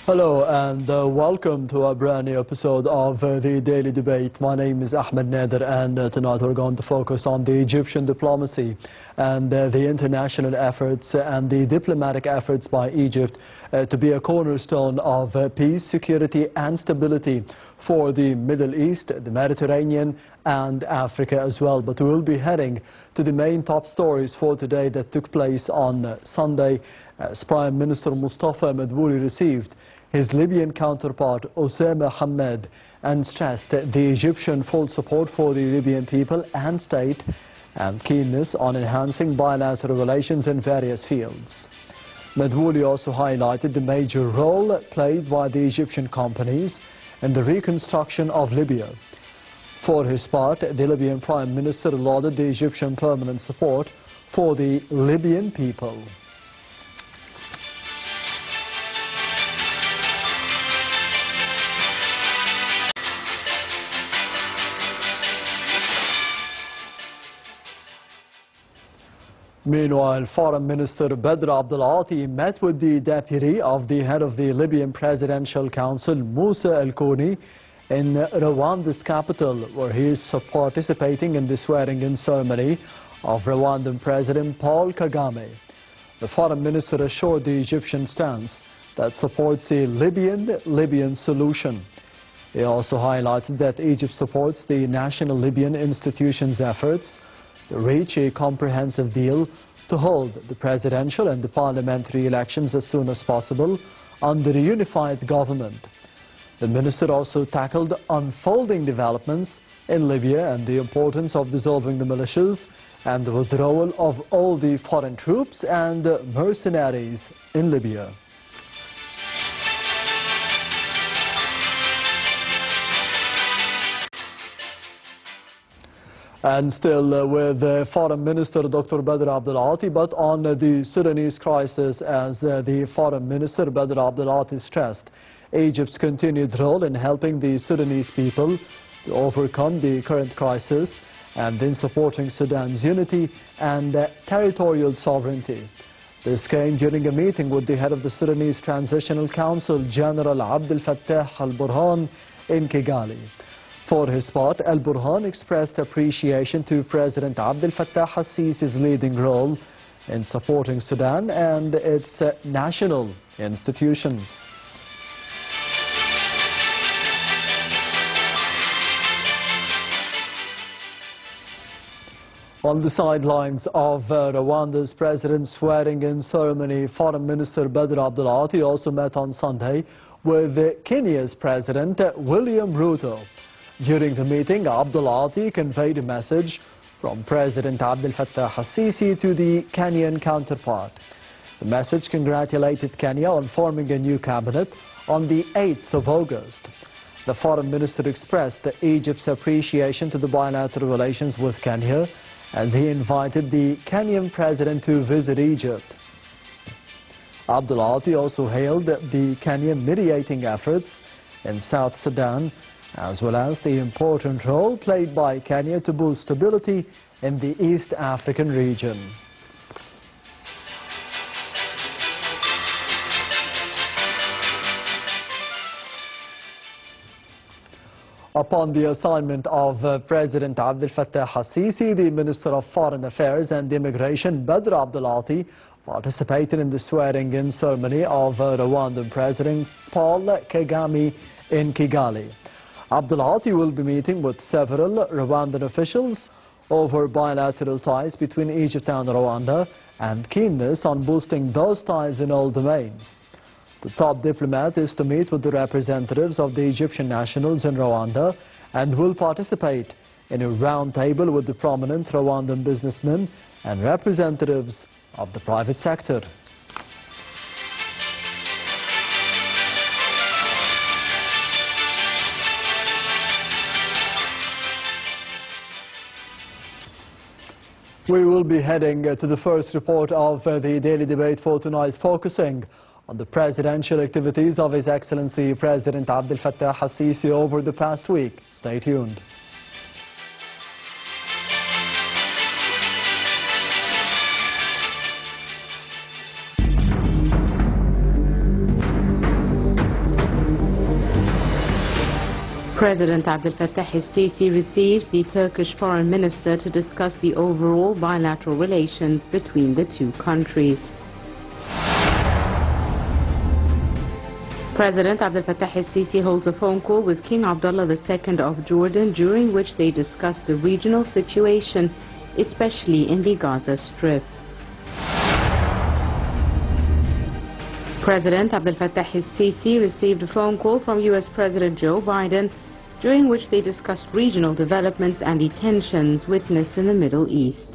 Hello and welcome to a brand new episode of the Daily Debate. My name is Ahmed Nader, and tonight we're going to focus on the Egyptian diplomacy and the international efforts and the diplomatic efforts by Egypt to be a cornerstone of peace, security and stability for the Middle East, the Mediterranean and Africa as well. But we will be heading to the main top stories for today that took place on Sunday as Prime Minister Mustafa Madbouli received his Libyan counterpart Mohamed and stressed the Egyptian full support for the Libyan people and state and keenness on enhancing bilateral relations in various fields. Madbouli also highlighted the major role played by the Egyptian companies in the reconstruction of Libya. For his part, the Libyan Prime Minister lauded the Egyptian permanent support for the Libyan people. Meanwhile, Foreign Minister Abdel met with the deputy of the head of the Libyan Presidential Council, Musa Al-Kouni, in Rwanda's capital, where he is participating in the swearing-in ceremony of Rwandan President Paul Kagame. The Foreign Minister assured the Egyptian stance that supports the Libyan solution. He also highlighted that Egypt supports the national Libyan institutions' efforts to reach a comprehensive deal to hold the presidential and the parliamentary elections as soon as possible under a unified government. The minister also tackled unfolding developments in Libya and the importance of dissolving the militias and the withdrawal of all the foreign troops and mercenaries in Libya. And still with Foreign Minister Dr. Abdel, but on the Sudanese crisis, as the Foreign Minister Abdel stressed Egypt's continued role in helping the Sudanese people to overcome the current crisis and in supporting Sudan's unity and territorial sovereignty. This came during a meeting with the head of the Sudanese Transitional Council, General Abdel al-Burhan, in Kigali. For his part, al-Burhan expressed appreciation to President Abdel Fattah al-Sisi's leading role in supporting Sudan and its national institutions. On the sidelines of Rwanda's president's swearing-in ceremony, Foreign Minister Abdel also met on Sunday with Kenya's President William Ruto. During the meeting, Abdel conveyed a message from President Abdel Fattah al-Sisi to the Kenyan counterpart. The message congratulated Kenya on forming a new cabinet on the 8th of August. The foreign minister expressed Egypt's appreciation to the bilateral relations with Kenya as he invited the Kenyan president to visit Egypt. Abdel also hailed the Kenyan mediating efforts in South Sudan, as well as the important role played by Kenya to boost stability in the East African region. Upon the assignment of President Abdel Fattah al-Sisi, the Minister of Foreign Affairs and Immigration, Abdel, participated in the swearing-in ceremony of Rwandan President Paul Kagame in Kigali. Abdel will be meeting with several Rwandan officials over bilateral ties between Egypt and Rwanda and keenness on boosting those ties in all domains. The top diplomat is to meet with the representatives of the Egyptian nationals in Rwanda and will participate in a round table with the prominent Rwandan businessmen and representatives of the private sector. We will be heading to the first report of the Daily Debate for tonight, focusing on the presidential activities of His Excellency President Abdel Fattah al-Sisi over the past week. Stay tuned. President Abdel al-Sisi receives the Turkish foreign minister to discuss the overall bilateral relations between the two countries. President Abdel al-Sisi holds a phone call with King Abdullah II of Jordan, during which they discuss the regional situation, especially in the Gaza Strip. President Abdel al-Sisi received a phone call from U.S. President Joe Biden, during which they discussed regional developments and the tensions witnessed in the Middle East.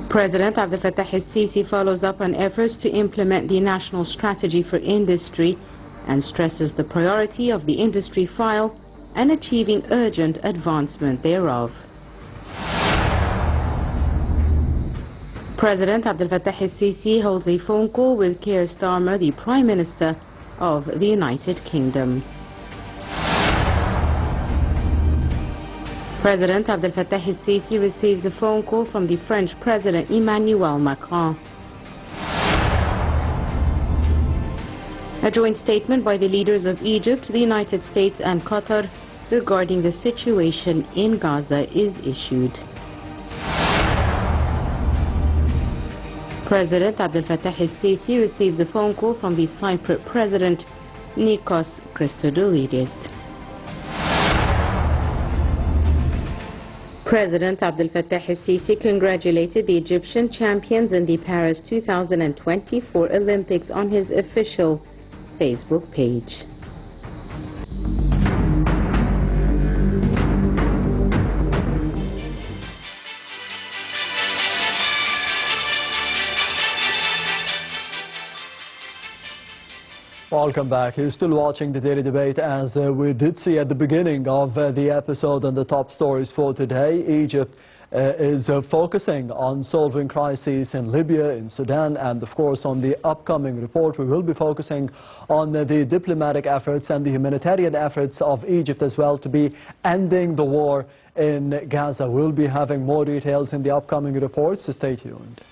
President Abdel al-Sisi follows up on efforts to implement the National Strategy for Industry and stresses the priority of the industry file and achieving urgent advancement thereof. President Abdel al-Sisi holds a phone call with Keir Starmer, the Prime Minister of the United Kingdom. President Abdel al-Sisi receives a phone call from the French President Emmanuel Macron. A joint statement by the leaders of Egypt, the United States and Qatar regarding the situation in Gaza is issued. President Abdel al-Sisi receives a phone call from the Cypriot President Nikos Christodoulidis. President Abdel al-Sisi congratulated the Egyptian champions in the Paris 2024 Olympics on his official Facebook page. Welcome back. You're still watching the Daily Debate. As we did see at the beginning of the episode on the top stories for today, Egypt is focusing on solving crises in Libya, in Sudan, and of course on the upcoming report we will be focusing on the diplomatic efforts and the humanitarian efforts of Egypt as well to be ending the war in Gaza. We'll be having more details in the upcoming reports, so stay tuned.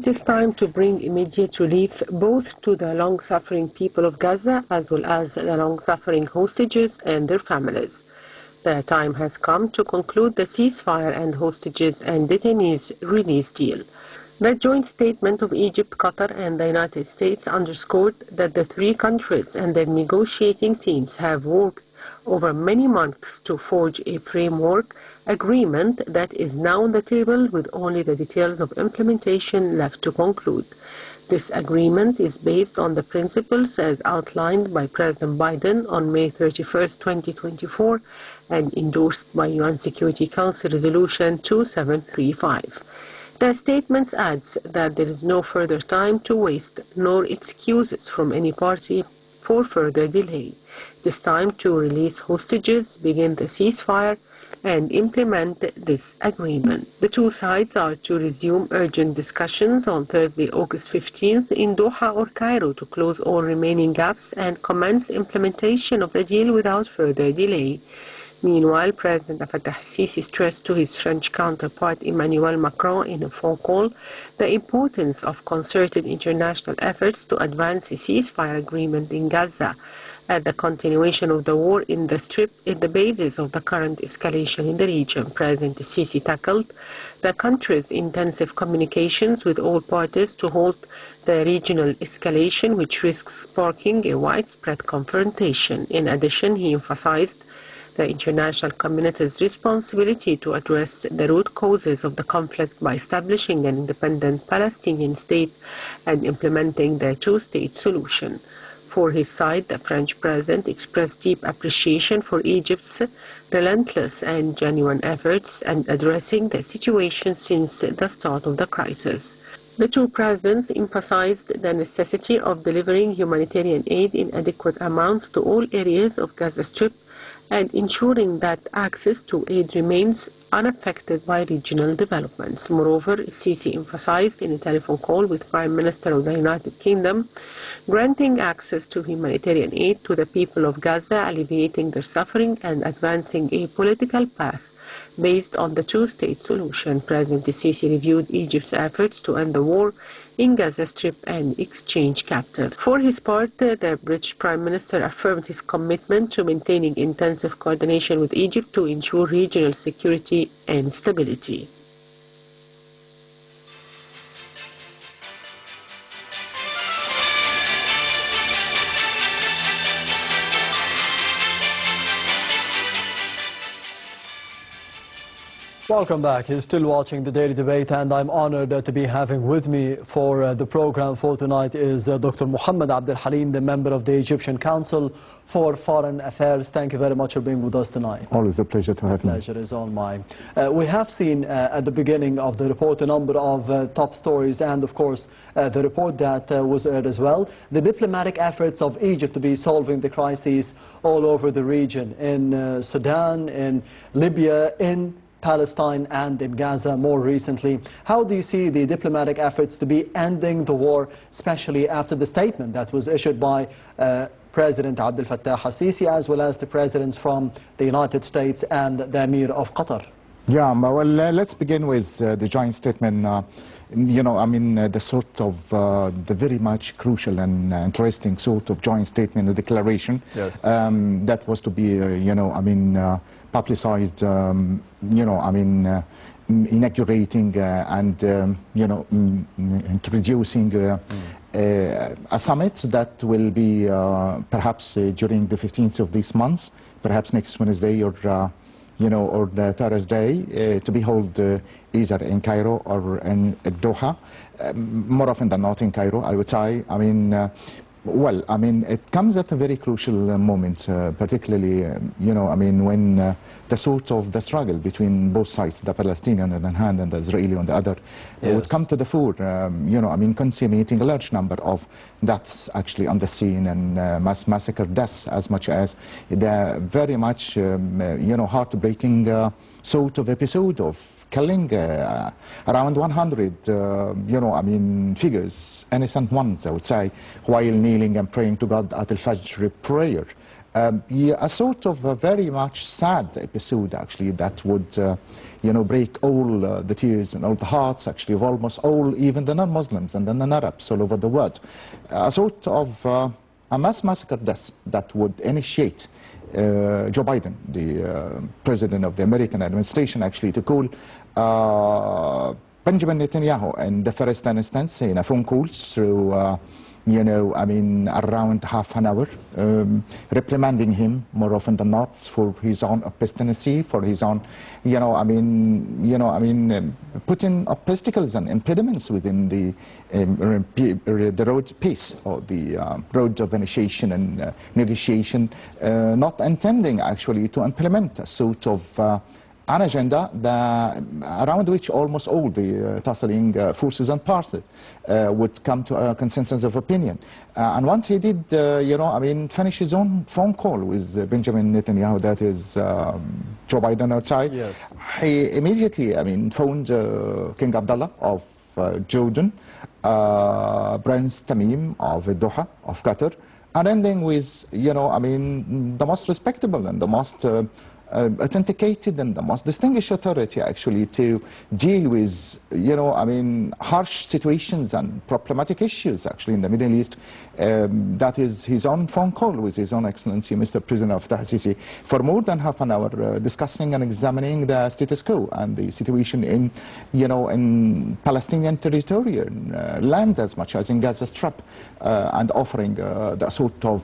It is time to bring immediate relief both to the long-suffering people of Gaza as well as the long-suffering hostages and their families. The time has come to conclude the ceasefire and hostages and detainees release deal. The joint statement of Egypt, Qatar and the United States underscored that the three countries and their negotiating teams have worked over many months to forge a framework agreement that is now on the table with only the details of implementation left to conclude. This agreement is based on the principles as outlined by President Biden on May 31, 2024 and endorsed by UN Security Council Resolution 2735. The statement adds that there is no further time to waste nor excuses from any party for further delay. It is time to release hostages, begin the ceasefire, and implement this agreement. The two sides are to resume urgent discussions on Thursday, August 15th in Doha or Cairo to close all remaining gaps and commence implementation of the deal without further delay. Meanwhile, President Abdel al-Sisi stressed to his French counterpart Emmanuel Macron in a phone call the importance of concerted international efforts to advance a ceasefire agreement in Gaza, as the continuation of the war in the Strip is the basis of the current escalation in the region. President Sisi tackled the country's intensive communications with all parties to halt the regional escalation, which risks sparking a widespread confrontation. In addition, he emphasized the international community's responsibility to address the root causes of the conflict by establishing an independent Palestinian state and implementing the two-state solution. For his side, the French president expressed deep appreciation for Egypt's relentless and genuine efforts in addressing the situation since the start of the crisis. The two presidents emphasized the necessity of delivering humanitarian aid in adequate amounts to all areas of Gaza Strip and ensuring that access to aid remains unaffected by regional developments. Moreover, Sisi emphasized in a telephone call with Prime Minister of the United Kingdom granting access to humanitarian aid to the people of Gaza, alleviating their suffering and advancing a political path based on the two-state solution. President Sisi reviewed Egypt's efforts to end the war in Gaza Strip and exchange captives. For his part, the British Prime Minister affirmed his commitment to maintaining intensive coordination with Egypt to ensure regional security and stability. Welcome back. You're still watching the Daily Debate, and I'm honored to be having with me for the program for tonight is Dr. Mohamed Abdel Halim, the member of the Egyptian Council for Foreign Affairs. Thank you very much for being with us tonight. Always a pleasure to have you. Pleasure is all mine. We have seen at the beginning of the report a number of top stories, and of course the report that was aired as well. The diplomatic efforts of Egypt to be solving the crises all over the region, in Sudan, in Libya, in Palestine and in Gaza more recently. How do you see the diplomatic efforts to be ending the war, especially after the statement that was issued by President Abdel al-Sisi, as well as the presidents from the United States and the Emir of Qatar? Yeah, well, let's begin with the joint statement. You know, I mean, the sort of, the very much crucial and interesting sort of joint statement, the declaration, yes, that was to be, you know, I mean, publicized, you know, I mean, inaugurating and, you know, introducing a summit that will be perhaps during the 15th of this month, perhaps next Wednesday or you know, or the Thursday, to be held either in Cairo or in Doha, more often than not in Cairo, I would say. I mean, well, I mean, it comes at a very crucial moment, particularly, you know, I mean, when the sort of the struggle between both sides, the Palestinian on one hand and the Israeli on the other, yes, would come to the fore, you know, I mean, consummating a large number of deaths actually on the scene and mass massacre deaths, as much as the very much, you know, heartbreaking sort of episode of killing around 100, you know, I mean, figures, innocent ones, I would say, while kneeling and praying to God at Al-Fajr prayer. Yeah, a sort of a very much sad episode, actually, that would, you know, break all the tears and all the hearts, actually, of almost all, even the non-Muslims and the non-Arabs all over the world. A sort of a mass massacre death that would initiate Joe Biden, the president of the American administration, actually, to call Benjamin Netanyahu in the first instance in a phone call through, you know, I mean, around half an hour, reprimanding him more often than not for his own obstinacy, for his own, you know, I mean, putting obstacles and impediments within the road peace or the road of initiation and negotiation, not intending actually to implement a sort of an agenda around which almost all the tussling forces and parties would come to a consensus of opinion. And once he did, you know, I mean, finish his own phone call with Benjamin Netanyahu, that is Joe Biden outside, yes, he immediately, I mean, phoned King Abdullah of Jordan, Prince Tamim of Doha, of Qatar, and ending with, you know, I mean, the most respectable and the most authenticated and the most distinguished authority actually to deal with, you know, I mean, harsh situations and problematic issues actually in the Middle East. That is his own phone call with His Own Excellency Mr. President of Sisi for more than half an hour, discussing and examining the status quo and the situation in, you know, in Palestinian territory and land as much as in Gaza Strip, and offering the sort of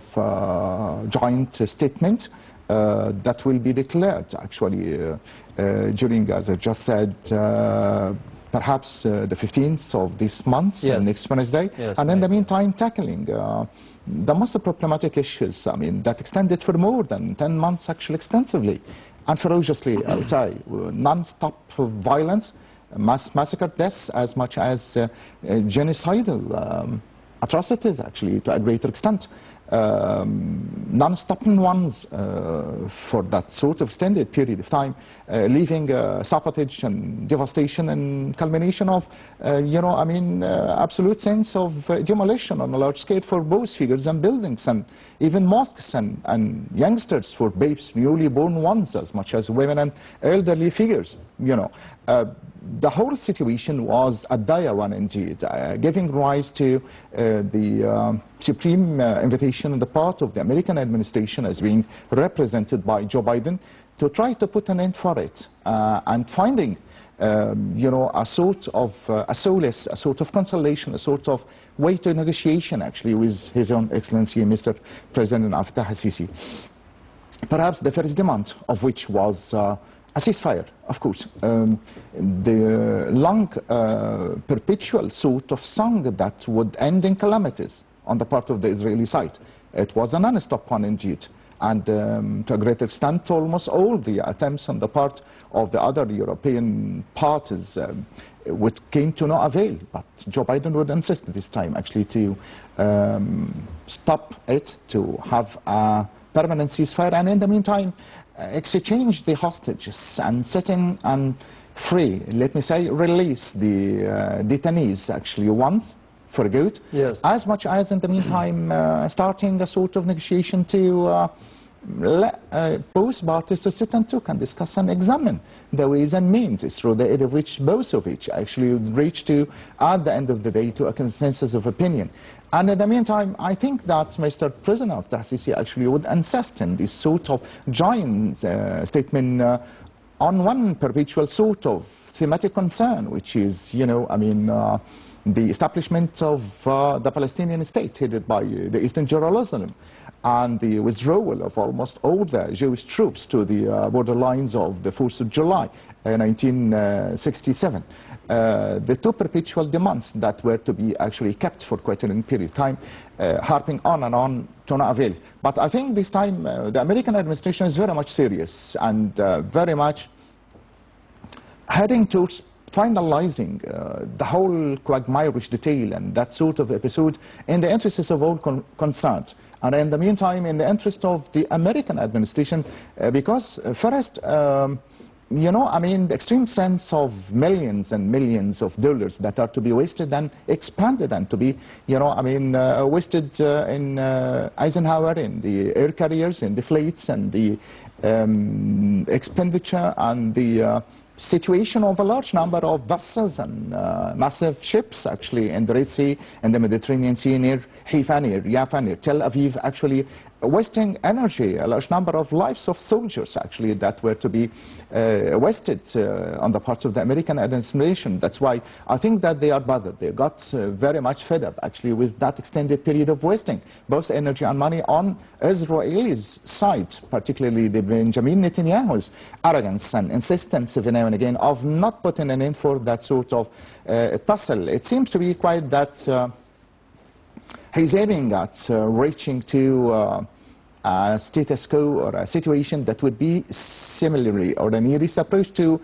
joint statement that will be declared actually during, as I just said, perhaps the 15th of this month, yes, next Wednesday, yes, and in the meantime tackling the most problematic issues, I mean, that extended for more than 10 months actually extensively and ferociously, I would say, non-stop violence, mass massacre deaths, as much as genocidal atrocities actually to a greater extent. non-stopping ones for that sort of extended period of time, leaving sabotage and devastation and culmination of, absolute sense of demolition on a large scale for both figures and buildings and even mosques and youngsters, for babes, newly born ones, as much as women and elderly figures, the whole situation was a dire one indeed, giving rise to the supreme invitation on the part of the American administration, as being represented by Joe Biden, to try to put an end for it and finding a sort of a solace, a sort of consolation, a sort of way to negotiation actually with His Own Excellency Mr. President Abdel al-Sisi. Perhaps the first demand of which was a ceasefire, of course. The long, perpetual sort of song that would end in calamities on the part of the Israeli side. It was a non-stop one indeed. And to a great extent, almost all the attempts on the part of the other European parties came to no avail. But Joe Biden would insist this time actually to stop it, to have a permanent ceasefire, and in the meantime exchange the hostages and setting and free, let me say, release the detainees actually once for good, yes, as much as in the meantime starting a sort of negotiation to let both parties to sit and talk and discuss and examine the ways and means through the aid of which both of which actually would reach to, at the end of the day, to a consensus of opinion. And in the meantime, I think that Mr. President of the Sisi actually would insist in this sort of joint statement on one perpetual sort of thematic concern, which is, the establishment of the Palestinian state headed by the Eastern Jerusalem, and the withdrawal of almost all the Jewish troops to the borderlines of the 4th of July 1967. The two perpetual demands that were to be actually kept for quite a long period of time, harping on and on to no avail. But I think this time the American administration is very much serious and very much heading towards finalizing the whole quagmirish detail and that sort of episode in the interests of all concerned. And in the meantime, in the interest of the American administration, because first, the extreme sense of millions and millions of dollars that are to be wasted and expanded and to be, wasted in Eisenhower, in the air carriers, in the fleets, and the expenditure and the situation of a large number of vessels and massive ships actually in the Red Sea and the Mediterranean Sea, near Haifa, near Jaffa, near Tel Aviv, actually wasting energy, a large number of lives of soldiers actually that were to be wasted on the part of the American administration. That's why I think that they are bothered. They got very much fed up actually with that extended period of wasting both energy and money on Israel's side, particularly the Benjamin Netanyahu's arrogance and insistence every now and again of not putting an end for that sort of tussle. It seems to be quite that he's aiming at reaching to a status quo or a situation that would be similarly or the nearest approach to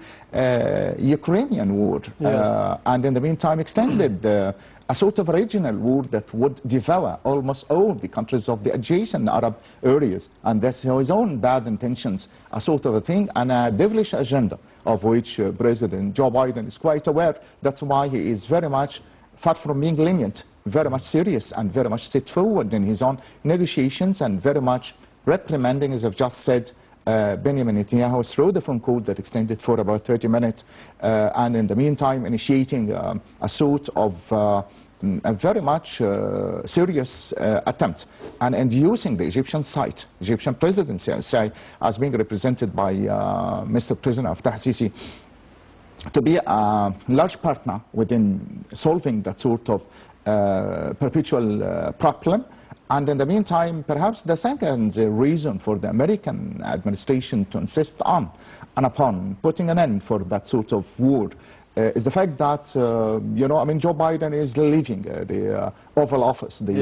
Ukrainian war, yes. And in the meantime extended a sort of regional war that would devour almost all the countries of the adjacent Arab areas, and that's his own bad intentions, a sort of a thing, and a devilish agenda of which President Joe Biden is quite aware. That's why he is very much, far from being lenient, very much serious and very much straightforward in his own negotiations, and very much reprimanding, as I've just said, Benjamin Netanyahu through the phone call that extended for about 30 minutes, and in the meantime initiating a sort of a very much serious attempt and inducing the Egyptian side, Egyptian presidency side, as being represented by Mr. President Abdel al-Sisi, to be a large partner within solving that sort of perpetual problem. And in the meantime, perhaps the second reason for the American administration to insist on and upon putting an end for that sort of war is the fact that, Joe Biden is leaving the Oval Office, the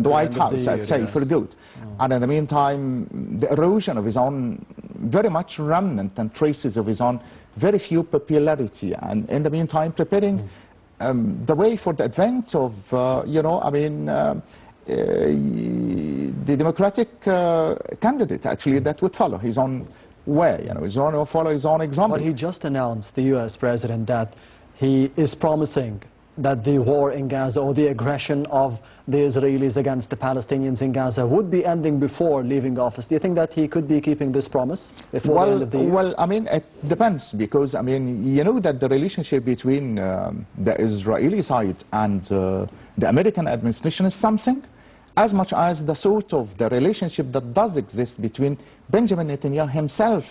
White House, I'd say, for good. And in the meantime, the erosion of his own, very much remnant and traces of his own very few popularity. And in the meantime, preparing the way for the advent of, the Democratic candidate, actually, that would follow his own way, his own, follow his own example. But he just announced, the U.S. president, that he is promising that the war in Gaza, or the aggression of the Israelis against the Palestinians in Gaza, would be ending before leaving office. Do you think that he could be keeping this promise before the end of the year? Well, I mean, it depends, because, I mean, you know that the relationship between the Israeli side and the American administration is something, as much as the sort of the relationship that does exist between Benjamin Netanyahu himself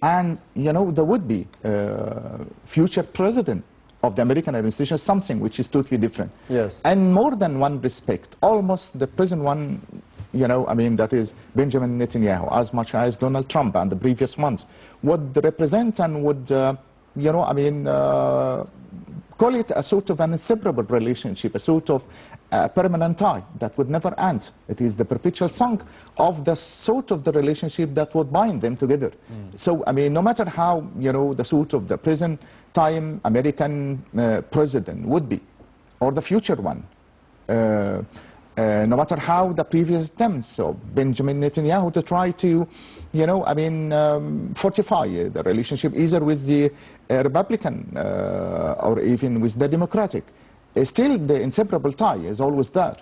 and, the would-be future president of the American administration, something which is totally different. Yes. And more than one respect, almost the present one, that is Benjamin Netanyahu, as much as Donald Trump and the previous ones, would represent and would, call it a sort of an inseparable relationship, a sort of permanent tie that would never end. It is the perpetual song of the sort of the relationship that would bind them together. So, I mean, no matter how, the sort of the present time American president would be, or the future one, no matter how the previous attempts of Benjamin Netanyahu to try to, fortify the relationship either with the Republican or even with the Democratic, still the inseparable tie is always there,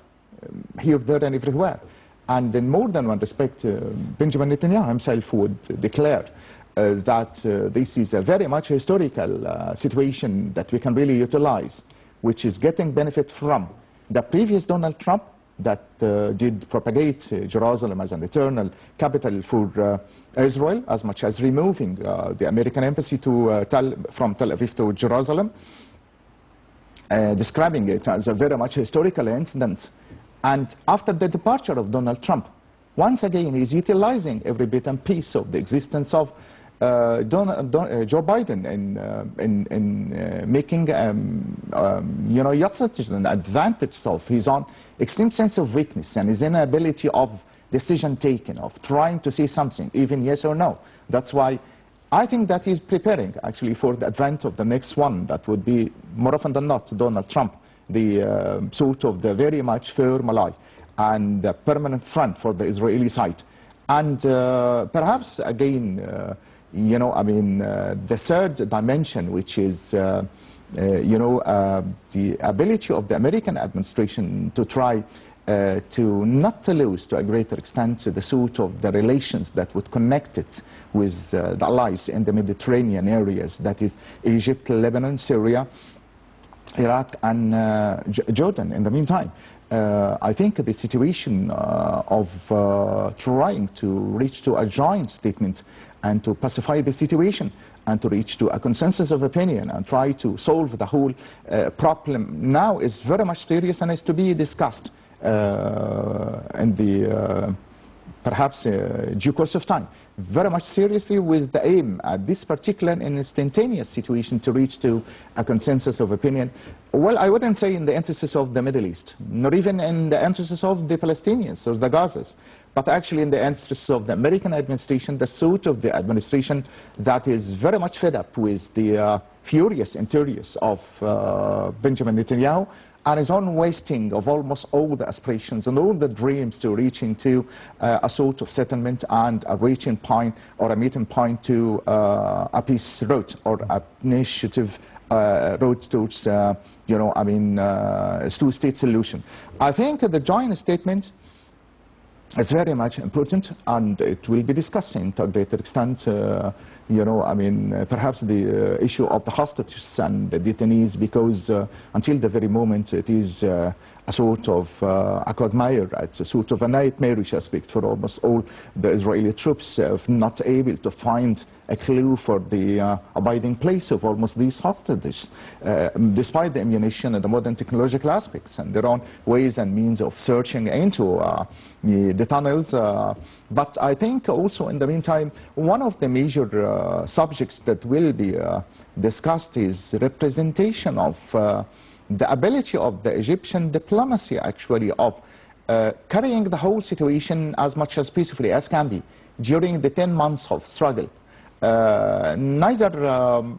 here, there and everywhere. And in more than one respect, Benjamin Netanyahu himself would declare that this is a very much historical situation that we can really utilize, which is getting benefit from the previous Donald Trump that did propagate Jerusalem as an eternal capital for Israel, as much as removing the American embassy from Tel Aviv to Jerusalem, describing it as a very much historical incident. And after the departure of Donald Trump, once again he's utilizing every bit and piece of the existence of Joe Biden in making an advantage of his own extreme sense of weakness and his inability of decision taking, of trying to say something, even yes or no. That's why I think that he's preparing actually for the advent of the next one that would be more often than not Donald Trump, the sort of the very much firm ally and the permanent front for the Israeli side. And perhaps again, the third dimension, which is, the ability of the American administration to try to not to lose, to a greater extent, the sort of the relations that would connect it with the allies in the Mediterranean areas, that is Egypt, Lebanon, Syria, Iraq and Jordan. In the meantime, I think the situation of trying to reach to a joint statement and to pacify the situation and to reach to a consensus of opinion and try to solve the whole problem now is very much serious and is to be discussed in the perhaps due course of time, very much seriously, with the aim at this particular and instantaneous situation to reach to a consensus of opinion. Well, I wouldn't say in the interests of the Middle East, nor even in the interests of the Palestinians or the Gazas, but actually in the interests of the American administration, the sort of the administration that is very much fed up with the furious interiors of Benjamin Netanyahu, and his own wasting of almost all the aspirations and all the dreams to reaching to a sort of settlement and a reaching point or a meeting point to a peace road or an initiative road towards, two-state solution. I think the joint statement is very much important, and it will be discussing to a greater extent, perhaps the issue of the hostages and the detainees, because until the very moment it is a sort of a quagmire, it's a sort of a nightmarish aspect for almost all the Israeli troops, not able to find a clue for the abiding place of almost these hostages, despite the ammunition and the modern technological aspects and their own ways and means of searching into the tunnels. But I think also in the meantime, one of the major subjects that will be discussed is representation of the ability of the Egyptian diplomacy actually of carrying the whole situation as much as peacefully as can be during the 10 months of struggle. Neither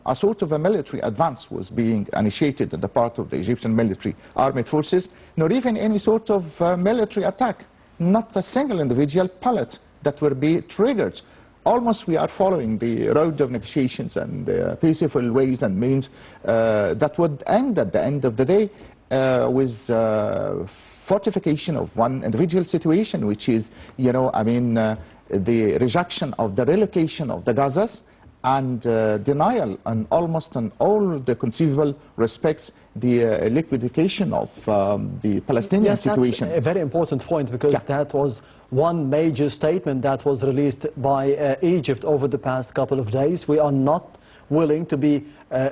a sort of a military advance was being initiated on the part of the Egyptian military armed forces, nor even any sort of military attack not a single individual pellet that will be triggered. Almost we are following the road of negotiations and peaceful ways and means that would end at the end of the day with fortification of one individual situation, which is, the rejection of the relocation of the Gazas and denial and almost in all the conceivable respects the liquidation of the Palestinian situation. That's a very important point, because that was one major statement that was released by Egypt over the past couple of days. We are not willing to be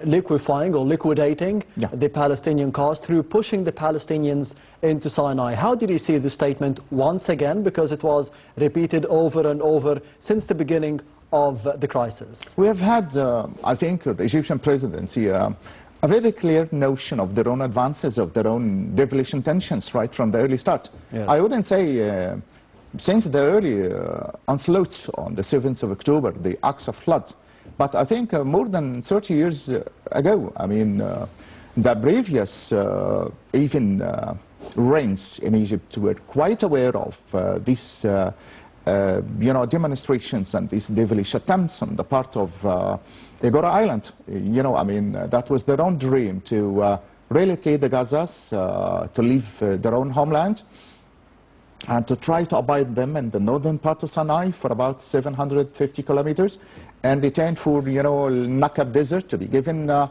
liquefying or liquidating the Palestinian cause through pushing the Palestinians into Sinai. How did you see the statement once again, because it was repeated over and over since the beginning of the crisis? We have had, I think, the Egyptian presidency a very clear notion of their own advances, of their own devilish intentions right from the early start. Yes. I wouldn't say since the early onslaught on the 7th of October, the Aqsa flood, but I think more than 30 years ago, the previous even reigns in Egypt were quite aware of these demonstrations and these devilish attempts on the part of Agora Island. That was their own dream to relocate the Gazas, to leave their own homeland, and to try to abide them in the northern part of Sinai for about 750 kilometers, and return for, Nakab Desert to be given to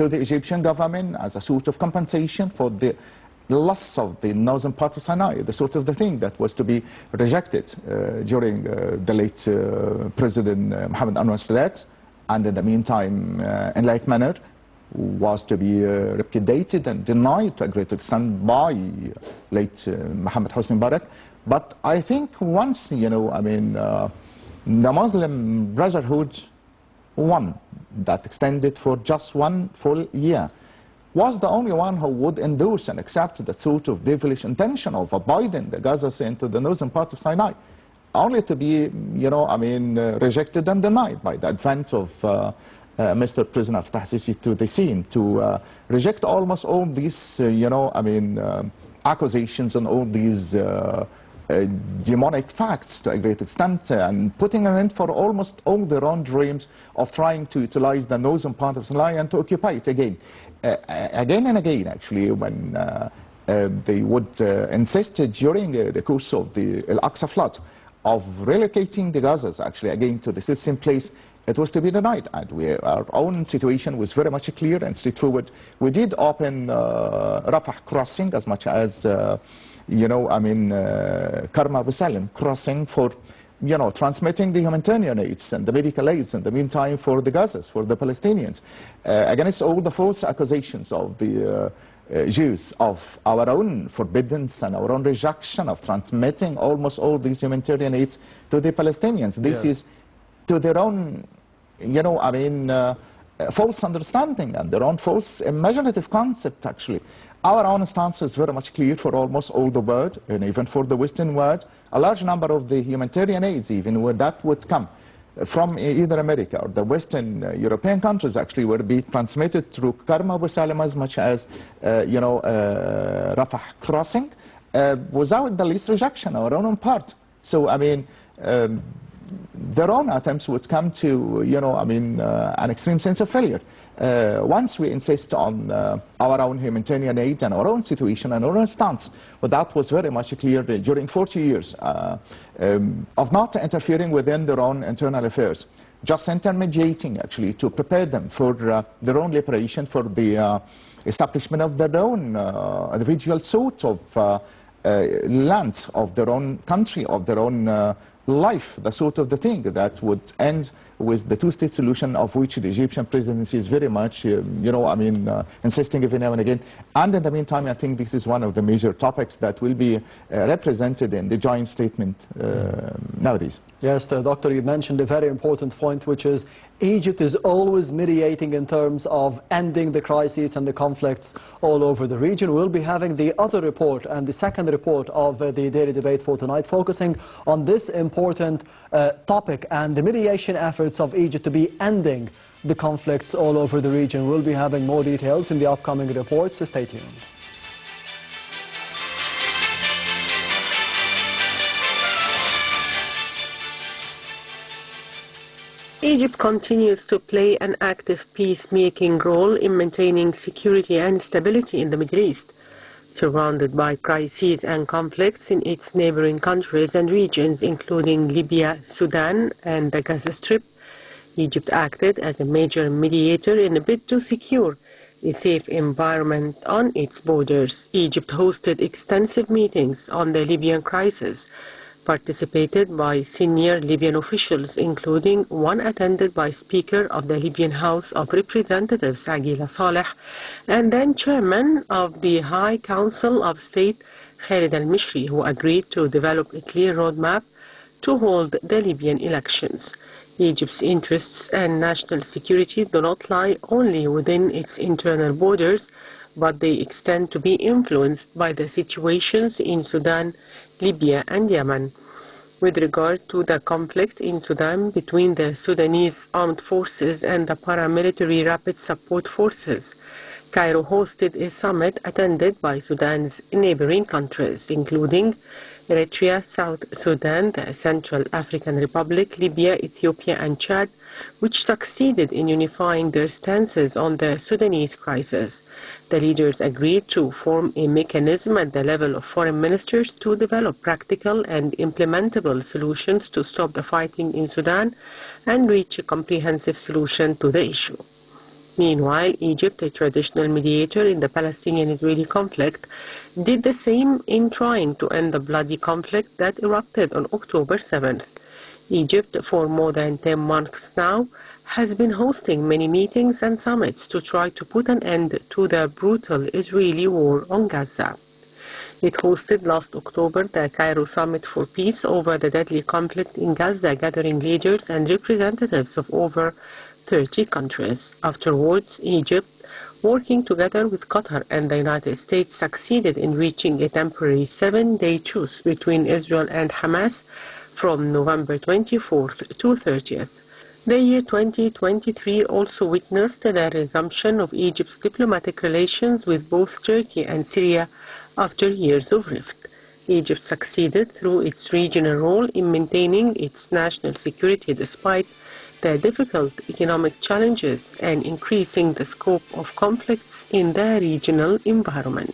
the Egyptian government as a sort of compensation for the loss of the northern part of Sinai, the sort of the thing that was to be rejected during the late President Mohamed Anwar's, and in the meantime, in like manner, was to be repudiated and denied to a great extent by late Mohamed Hosni Mubarak. But I think once, the Muslim Brotherhood won, that extended for just one full year, was the only one who would endorse and accept that sort of devilish intention of abiding the Gazas into the northern part of Sinai, only to be, rejected and denied by the advent of Mr. Prisoner Fattah Sisi to the scene, to reject almost all these, accusations and all these demonic facts to a great extent, and putting an end for almost all their own dreams of trying to utilize the northern part of Sinai and to occupy it again. Again and again, actually, when they would insist during the course of the Al-Aqsa flood of relocating the Gazas actually again to the same place, it was to be denied. And our own situation was very much clear and straightforward. We did open Rafah crossing as much as, Karma Abu Salim crossing for, transmitting the humanitarian aids and the medical aids in the meantime for the Gazas, for the Palestinians, against all the false accusations of the Jews of our own forbiddance and our own rejection of transmitting almost all these humanitarian aids to the Palestinians. This is to their own, false understanding and their own false imaginative concept, actually. Our own stance is very much clear for almost all the world, and even for the Western world. A large number of the humanitarian aids, even where that would come from either America or the Western European countries, actually would be transmitted through Karma Abu Salim as much as, Rafah crossing, without the least rejection on our own part. So, their own attempts would come to, an extreme sense of failure. Once we insist on our own humanitarian aid and our own situation and our own stance, well, that was very much clear during 40 years of not interfering within their own internal affairs, just intermediating actually to prepare them for their own liberation, for the establishment of their own individual sort of land, of their own country, of their own life, the sort of the thing that would end with the two-state solution, of which the Egyptian presidency is very much, insisting every now and again. And in the meantime, I think this is one of the major topics that will be represented in the joint statement nowadays. Yes, Doctor, you mentioned a very important point, which is Egypt is always mediating in terms of ending the crises and the conflicts all over the region. We'll be having the other report and the second report of the daily debate for tonight, focusing on this important topic and the mediation efforts of Egypt to be ending the conflicts all over the region. We'll be having more details in the upcoming reports, so stay tuned. Egypt continues to play an active peacemaking role in maintaining security and stability in the Middle East. Surrounded by crises and conflicts in its neighboring countries and regions, including Libya, Sudan, and the Gaza Strip, Egypt acted as a major mediator in a bid to secure a safe environment on its borders. Egypt hosted extensive meetings on the Libyan crisis, participated by senior Libyan officials, including one attended by Speaker of the Libyan House of Representatives, Aguila Saleh, and then Chairman of the High Council of State, Khalid al-Mishri, who agreed to develop a clear roadmap to hold the Libyan elections. Egypt's interests and national security do not lie only within its internal borders, but they extend to be influenced by the situations in Sudan, Libya, and Yemen. With regard to the conflict in Sudan between the Sudanese armed forces and the paramilitary rapid support forces, Cairo hosted a summit attended by Sudan's neighboring countries, including Eritrea, South Sudan, the Central African Republic, Libya, Ethiopia, and Chad, which succeeded in unifying their stances on the Sudanese crisis. The leaders agreed to form a mechanism at the level of foreign ministers to develop practical and implementable solutions to stop the fighting in Sudan and reach a comprehensive solution to the issue. Meanwhile, Egypt, a traditional mediator in the Palestinian-Israeli conflict, did the same in trying to end the bloody conflict that erupted on October 7th. Egypt, for more than 10 months now, has been hosting many meetings and summits to try to put an end to the brutal Israeli war on Gaza. It hosted last October the Cairo Summit for Peace over the deadly conflict in Gaza, gathering leaders and representatives of over 30 countries. Afterwards, Egypt, working together with Qatar and the United States, succeeded in reaching a temporary 7-day truce between Israel and Hamas from November 24th to 30th. The year 2023 also witnessed the resumption of Egypt's diplomatic relations with both Turkey and Syria after years of rift. Egypt succeeded through its regional role in maintaining its national security despite the difficult economic challenges and increasing the scope of conflicts in the regional environment.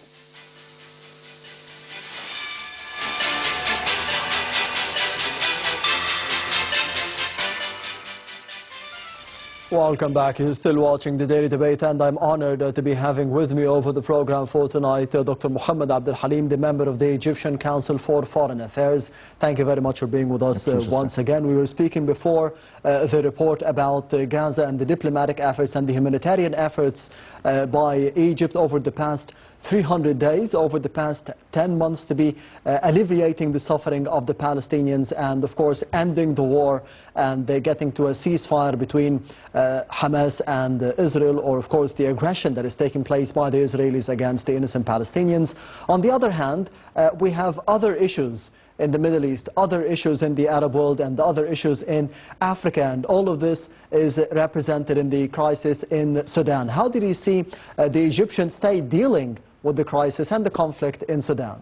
Welcome back. You're still watching the Daily Debate, and I'm honored to be having with me over the program for tonight Dr. Mohamed Abdel Halim, the member of the Egyptian Council for Foreign Affairs. Thank you very much for being with us once again. We were speaking before the report about Gaza and the diplomatic efforts and the humanitarian efforts by Egypt over the past 300 days, over the past 10 months, to be alleviating the suffering of the Palestinians and, of course, ending the war and getting to a ceasefire between Hamas and Israel, or, of course, the aggression that is taking place by the Israelis against the innocent Palestinians. On the other hand, we have other issues in the Middle East, other issues in the Arab world, and other issues in Africa, and all of this is represented in the crisis in Sudan. How did you see the Egyptian state dealing with the crisis and the conflict in Sudan?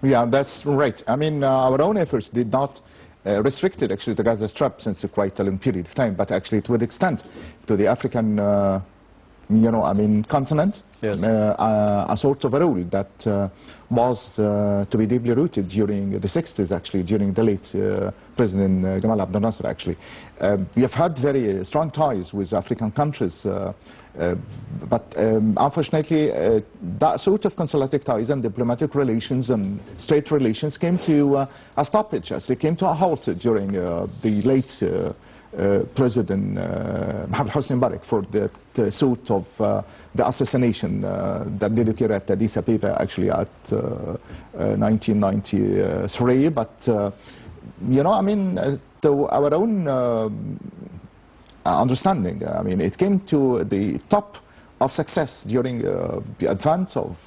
Yeah, that's right. I mean, our own efforts did not restricted actually the Gaza Strip since quite a long period of time, but actually it would extend to the African, continent. Yes. A sort of a rule that was to be deeply rooted during the 60s, actually, during the late President Gamal Abdel Nasser, actually. We have had very strong ties with African countries, but unfortunately, that sort of consulatic ties and diplomatic relations and state relations came to a stoppage, as they came to a halt during the late President Mohamed Hosni Mubarak for the suit of the assassination that did occur at Addis Ababa, actually at 1993. But to our own understanding, it came to the top of success during the advance of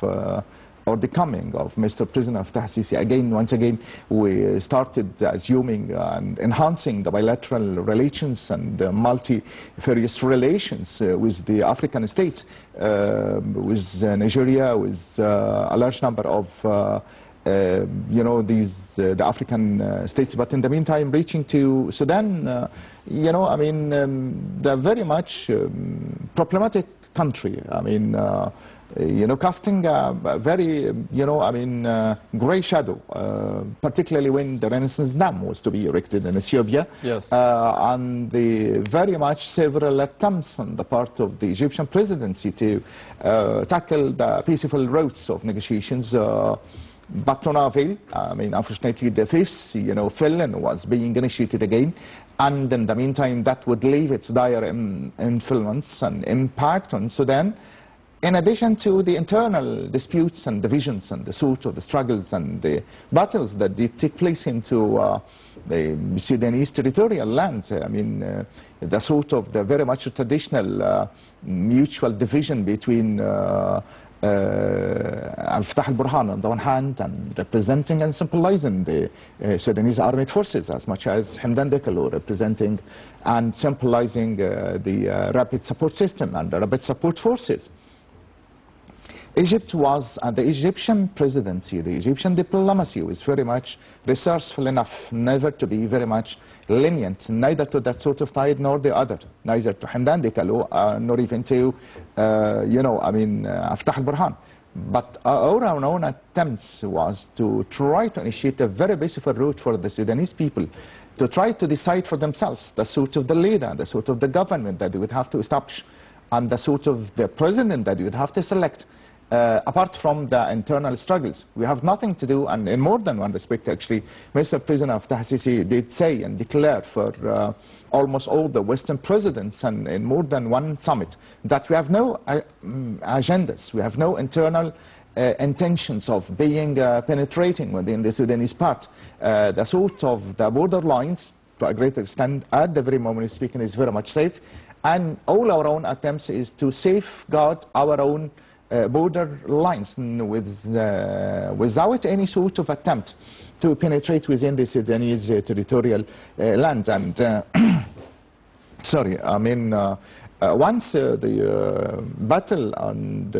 or the coming of Mr. President Fattah al-Sisi. Once again, we started assuming and enhancing the bilateral relations and multifarious relations with the African states, with Nigeria, with a large number of you know, the African states, but in the meantime reaching to Sudan, you know, I mean, they're very much problematic country. I mean, you know, casting a very, you know, I mean, grey shadow, particularly when the Renaissance Dam was to be erected in Ethiopia. Yes. And the very much several attempts on the part of the Egyptian presidency to tackle the peaceful routes of negotiations. But to no avail. I mean, unfortunately, the fifth, you know, felon was being initiated again, and in the meantime, that would leave its dire influence and impact on Sudan, in addition to the internal disputes and divisions and the sort of the struggles and the battles that did take place into the Sudanese territorial lands. I mean, the sort of the very much traditional mutual division between Al-Fatah al-Burhan on the one hand, and representing and symbolizing the Sudanese armed forces, as much as Hamdan Dagalo representing and symbolizing the rapid support system and the rapid support forces. Egypt was, and the Egyptian presidency, the Egyptian diplomacy was very much resourceful enough never to be very much lenient, neither to that sort of side nor the other, neither to Hamdan Dagalo nor even to, you know, I mean, Fatah al-Burhan. But our own attempts was to try to initiate a very peaceful route for the Sudanese people, to try to decide for themselves the sort of the leader, the sort of the government that they would have to establish, and the sort of the president that you would have to select. Apart from the internal struggles, we have nothing to do, and in more than one respect actually, Mr. President of Sisi did say and declare for almost all the Western presidents and in more than one summit that we have no agendas, we have no internal intentions of being penetrating within the Sudanese part. The sort of the border lines, to a great extent, at the very moment of speaking, is very much safe, and all our own attempts is to safeguard our own border lines without any sort of attempt to penetrate within the Sudanese territorial land. And sorry, I mean, once the battle and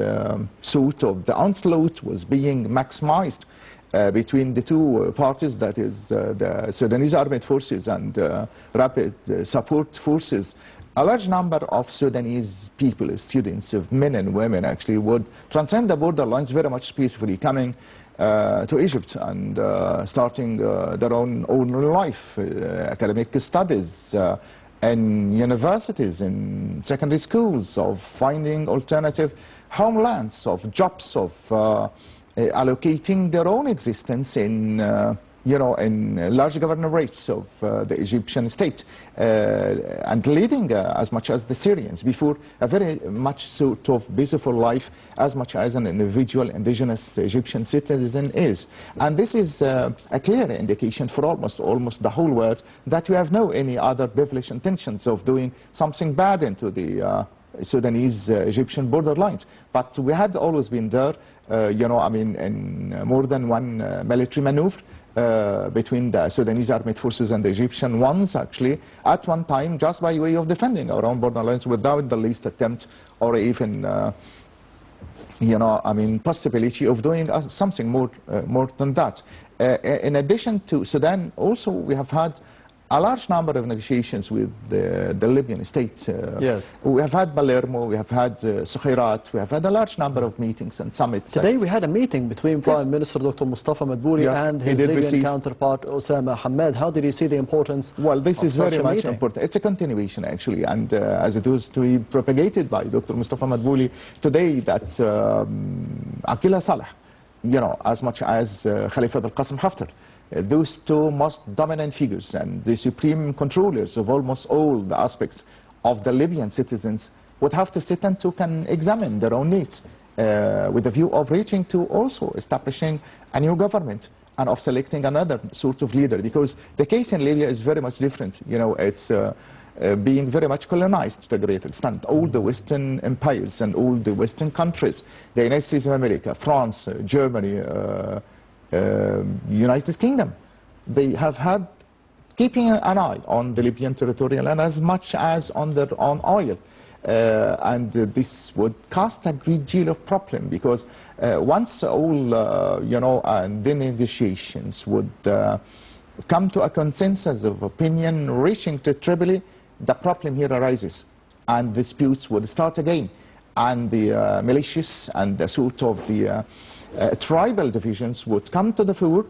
sort of the onslaught was being maximized between the two parties, that is the Sudanese armed forces and rapid support forces, a large number of Sudanese people, students, men and women actually, would transcend the border lines very much peacefully, coming to Egypt and starting their own life, academic studies in universities, in secondary schools, of finding alternative homelands, of jobs, of allocating their own existence in you know, in large governorates of the Egyptian state, and leading as much as the Syrians before a very much sort of peaceful life, as much as an individual indigenous Egyptian citizen is. And this is a clear indication for almost the whole world that we have no any other devilish intentions of doing something bad into the Sudanese Egyptian border lines. But we had always been there, you know, I mean, in more than one military maneuver between the Sudanese armed forces and the Egyptian ones, actually, at one time, just by way of defending our own border lines without the least attempt or even, you know, I mean, possibility of doing something more than that. In addition to Sudan, also we have had a large number of negotiations with the Libyan state. Yes. We have had Palermo, we have had Sukhairat, we have had a large number of meetings and summits. Today we had a meeting between Prime Minister Dr. Mustafa Madbouli and his Libyan counterpart Osama Hamed. How did you see the importance? Well, this is very much important. It's a continuation actually, and as it was to be propagated by Dr. Mustafa Madbouli today, that Aqila Saleh, you know, as much as Khalifa al-Qasim Haftar, those two most dominant figures and the supreme controllers of almost all the aspects of the Libyan citizens would have to sit and to can examine their own needs with a view of reaching to also establishing a new government and of selecting another sort of leader, because the case in Libya is very much different. You know, it's being very much colonized to a great extent. All the Western empires and all the Western countries, the United States of America, France, Germany, United Kingdom, they have had keeping an eye on the Libyan territorial and as much as on their own oil. and this would cause a great deal of problem, because once all the negotiations would come to a consensus of opinion reaching to Tripoli, the problem here arises and disputes would start again, and the militias and the sort of the tribal divisions would come to the fore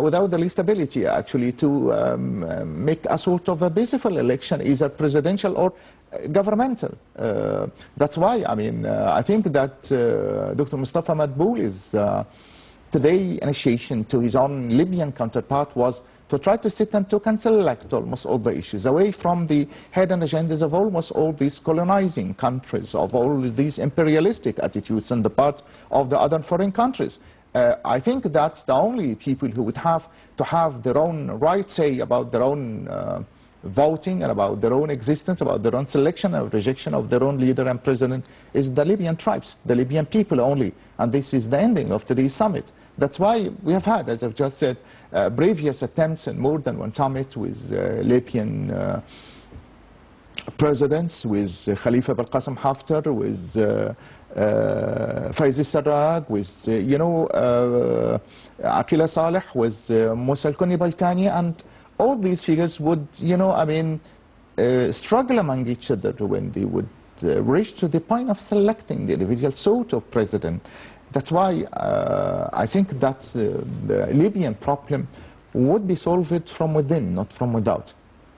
without the least ability actually to make a sort of a peaceful election, either presidential or governmental. That's why, I mean, I think that Dr. Mustafa Madboul is today initiation to his own Libyan counterpart was to try to sit and to select almost all the issues away from the hidden agendas of almost all these colonizing countries, of all these imperialistic attitudes on the part of the other foreign countries. I think that's the only people who would have to have their own right say about their own voting and about their own existence, about their own selection or rejection of their own leader and president, is the Libyan tribes, the Libyan people only. And this is the ending of today's summit. That's why we have had, as I've just said, previous attempts in more than one summit with Libyan presidents, with Khalifa Belqasem Haftar, with Faiz Sarraj, with Aqila Saleh, with Musa al-Kuni Balkani, and all these figures would, struggle among each other when they would reach to the point of selecting the individual sort of president. That's why I think that the Libyan problem would be solved from within, not from without.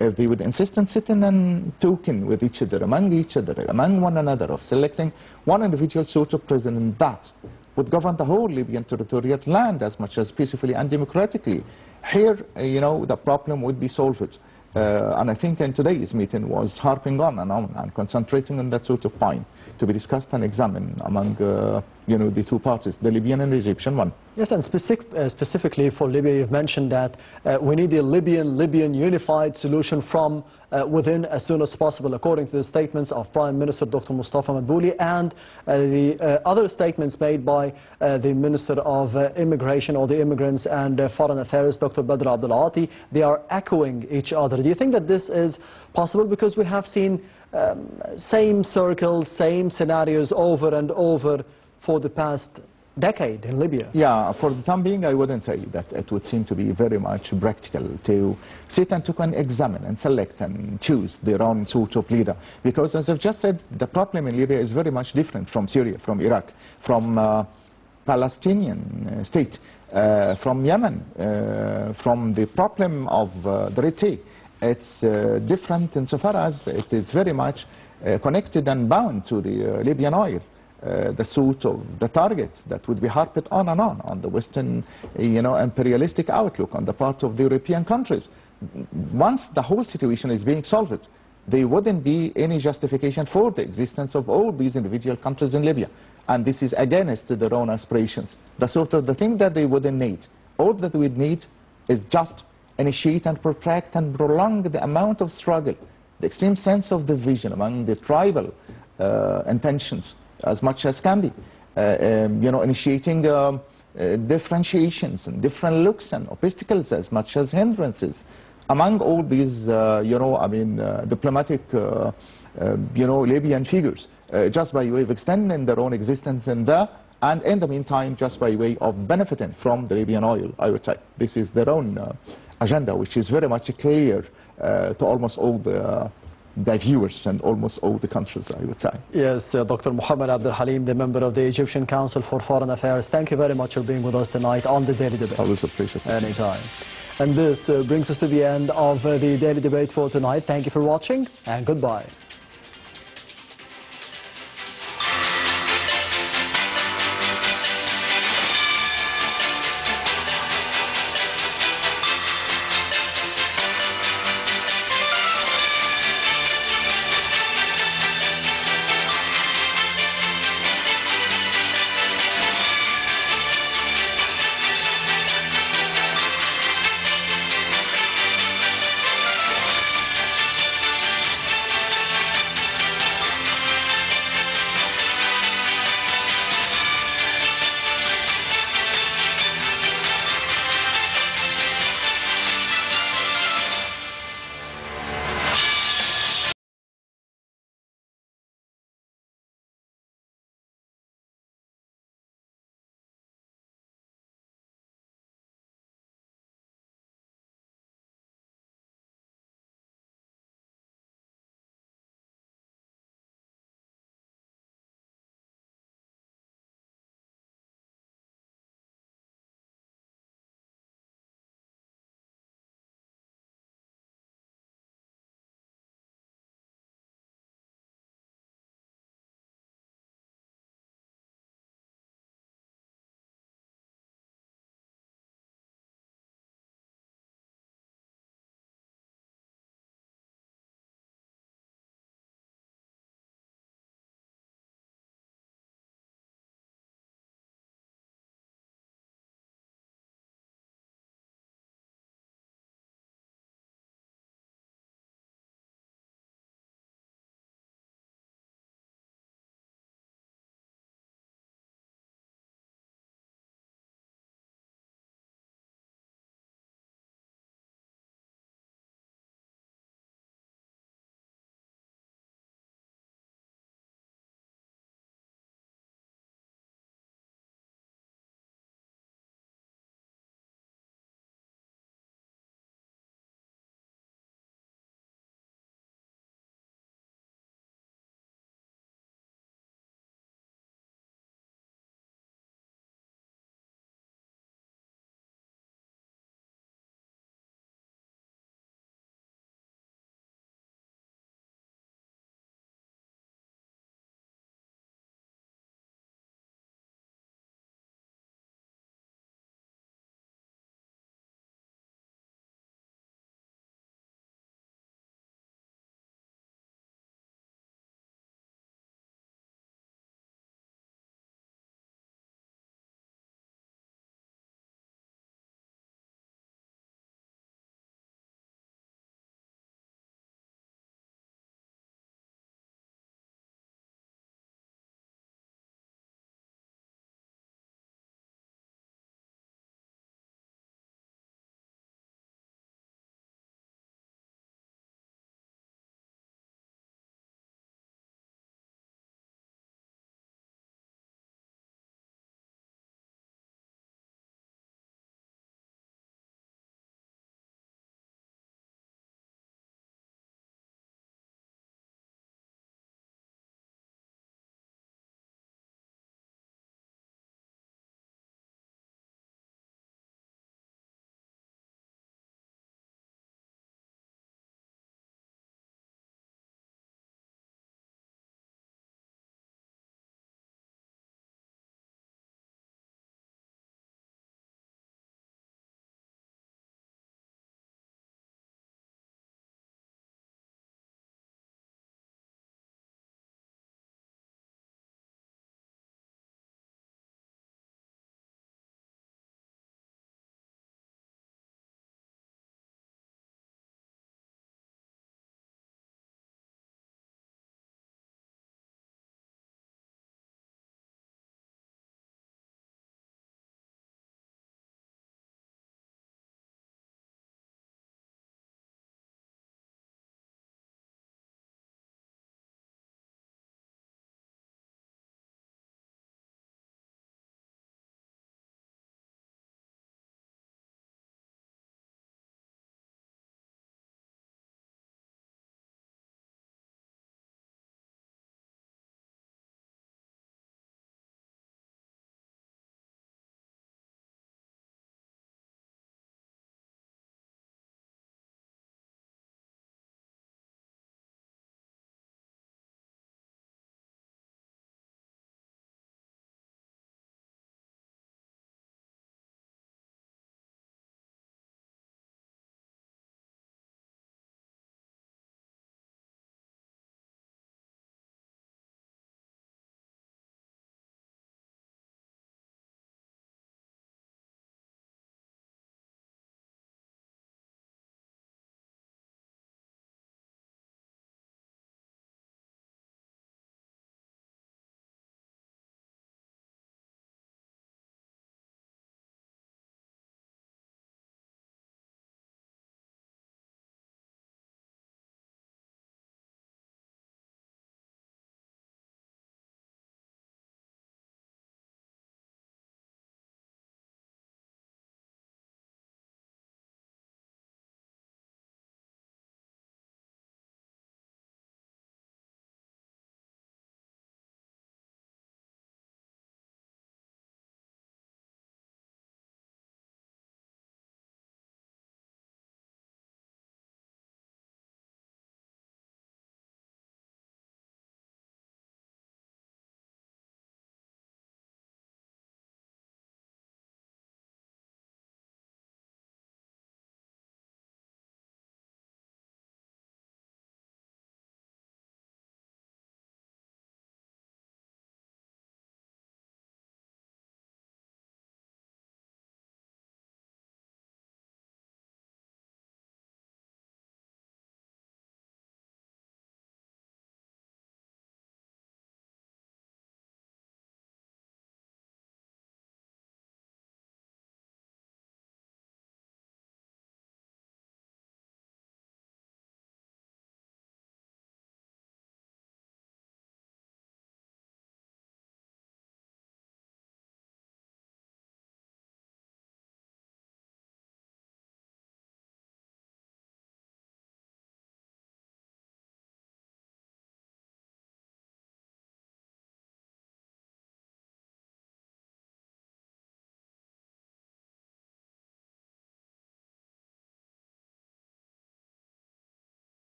If they would insist on sitting and talking with each other, among one another, of selecting one individual sort of president that would govern the whole Libyan territorial land as much as peacefully and democratically, here, the problem would be solved. And I think in today's meeting was harping on and concentrating on that sort of point to be discussed and examined among the two parties, the Libyan and the Egyptian one. Yes, and specifically for Libya, you've mentioned that we need a Libyan unified solution from within as soon as possible, according to the statements of Prime Minister Dr. Mustafa Madboul and the other statements made by the Minister of Immigration, or the Immigrants and Foreign Affairs, Dr. Badr Abdel. They are echoing each other. Do you think that this is possible? Because we have seen same circles, same scenarios over and over for the past decade in Libya. Yeah, for the time being, I wouldn't say that it would seem to be very much practical to sit and to examine and select and choose their own sort of leader. Because as I've just said, the problem in Libya is very much different from Syria, from Iraq, from Palestinian state, from Yemen, from the problem of the Red Sea. It's different insofar as it is very much connected and bound to the Libyan oil. The sort of the targets that would be harped on and on the Western, imperialistic outlook on the part of the European countries. Once the whole situation is being solved, there wouldn't be any justification for the existence of all these individual countries in Libya. And this is against their own aspirations. The sort of the thing that they wouldn't need. All that we'd need is just initiate and protract and prolong the amount of struggle, the extreme sense of division among the tribal intentions, as much as can be, initiating differentiations and different looks and obstacles as much as hindrances among all these, diplomatic, Libyan figures, just by way of extending their own existence in there, and in the meantime, just by way of benefiting from the Libyan oil, I would say. This is their own agenda, which is very much clear to almost all the viewers and almost all the countries, I would say. Yes, Dr. Mohamed Abdel Halim, the member of the Egyptian Council for Foreign Affairs. Thank you very much for being with us tonight on the Daily Debate. Always a pleasure. Anytime. And this brings us to the end of the Daily Debate for tonight. Thank you for watching, and goodbye.